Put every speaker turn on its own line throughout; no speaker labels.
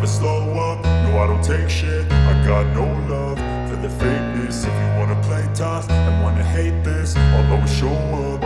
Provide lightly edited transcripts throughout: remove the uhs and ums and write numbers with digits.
slow up, no I don't take shit. I got no love for the fakeness. If you wanna play tough and wanna hate this, I'll always show up.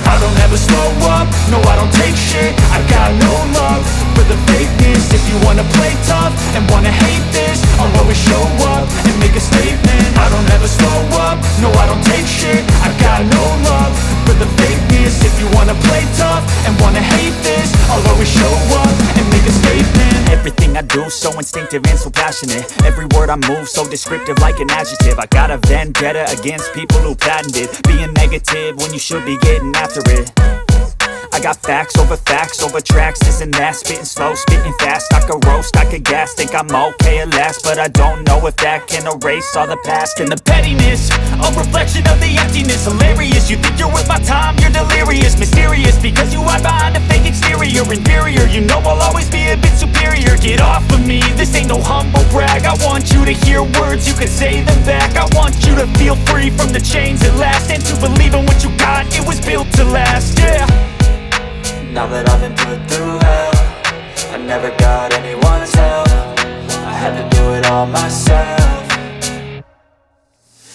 I don't ever slow up, no I don't take shit. I got no love for the fakeness. If you wanna play tough and wanna hate this, I'll always show up and make a statement. I don't ever slow up, no I don't take shit. I got no love for the fakeness. If you wanna play tough and wanna hate this, I'll always show up and make a statement.
Everything I do so instinctive and so passionate. Every word I move so descriptive like an adjective. I got a vendetta against people who patented being negative when you should be getting after it. I got facts over tracks, this and that. Spitting slow, spitting fast. I could roast, I could gas. Think I'm okay at last, but I don't know if that can erase all the past. And the pettiness, a reflection of the emptiness. Hilarious, you think you're worth my time, you're delirious. Mysterious, because you hide behind a fake exterior. Inferior, you know I'll always be a bit superior. Get off of me, this ain't no humble brag. I want you to hear words, you can say them back. I want you to feel free from the chains at last, and to believe in what you got, it was built to last, yeah.
Now that I've been put through hell, I never got anyone's help. I had to do it all myself.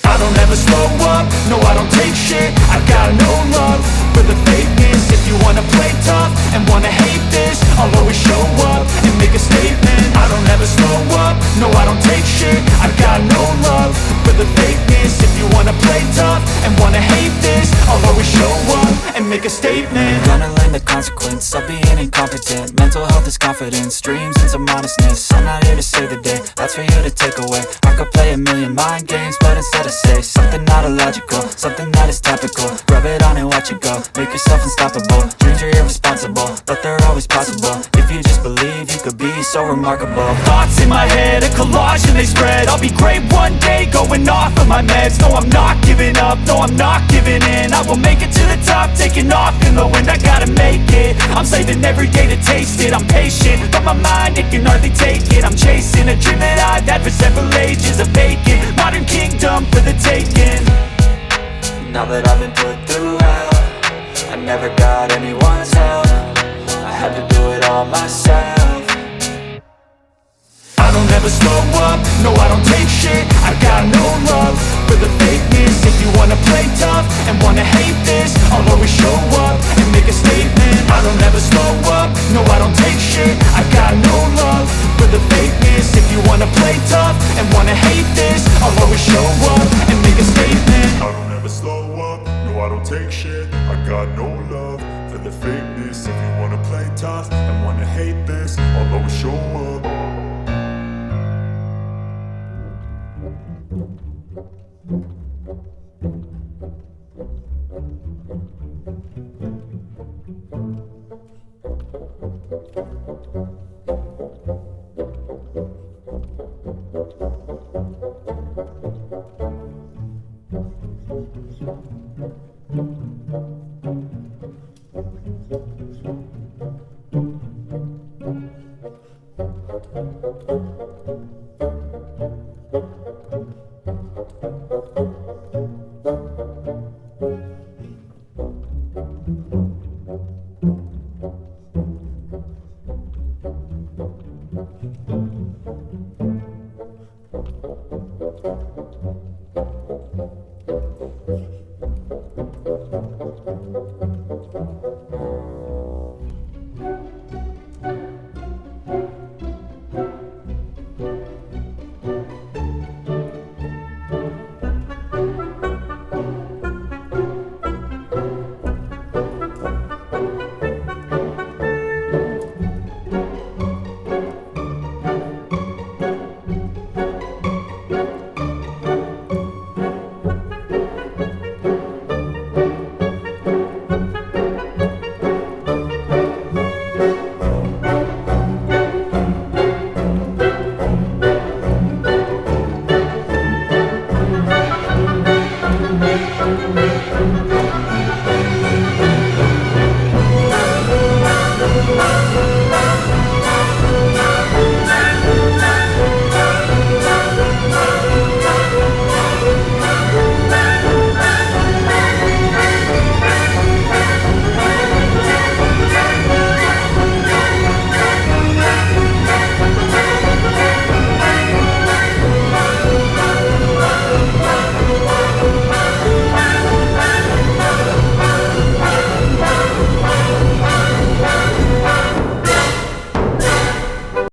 I don't ever slow up, no I don't take shit. I got no love for the fakeness. If you wanna play tough and wanna hate this, I'll always show up and make a statement. I don't ever slow up, no I don't take shit. I got no love for the fakeness. If you wanna play tough and wanna hate this, I'll always show up and make a statement.
Gonna learn the consequence of being incompetent. Mental health is confidence, dreams and some modestness. I'm not here to save the day, that's for you to take away. I could play a million mind games, but instead I say something not illogical, something that is topical. Rub it on and watch it go, make yourself unstoppable. Dreams are irresponsible, but they're always possible. If you just believe, you could be so remarkable.
Thoughts in my head, a collage and they spread. I'll be great one day, going off of my meds. No, I'm not giving up, no, I'm not giving in. I will make it to the top, taking off in the wind. I gotta make it, I'm saving every day to taste it. I'm patient, but my mind, it can hardly take it. I'm chasing a dream that I've had for several ages. A vacant, modern kingdom for the taking.
Now that I've been put through hell, I never got anyone's help. I had to do it all myself.
I don't ever slow up, no I don't take shit. I got no love for the fakeness. If you wanna play tough and wanna hate this, I'll always show up and make a statement. I don't ever slow up, no I don't take shit. I got no love for the fakeness. If you wanna play tough and wanna hate this, I'll always show up and make a statement. I don't ever slow up, no I don't take shit. I got no love for the fakeness. If you wanna play tough and wanna hate this, I'll always show up. Thank you.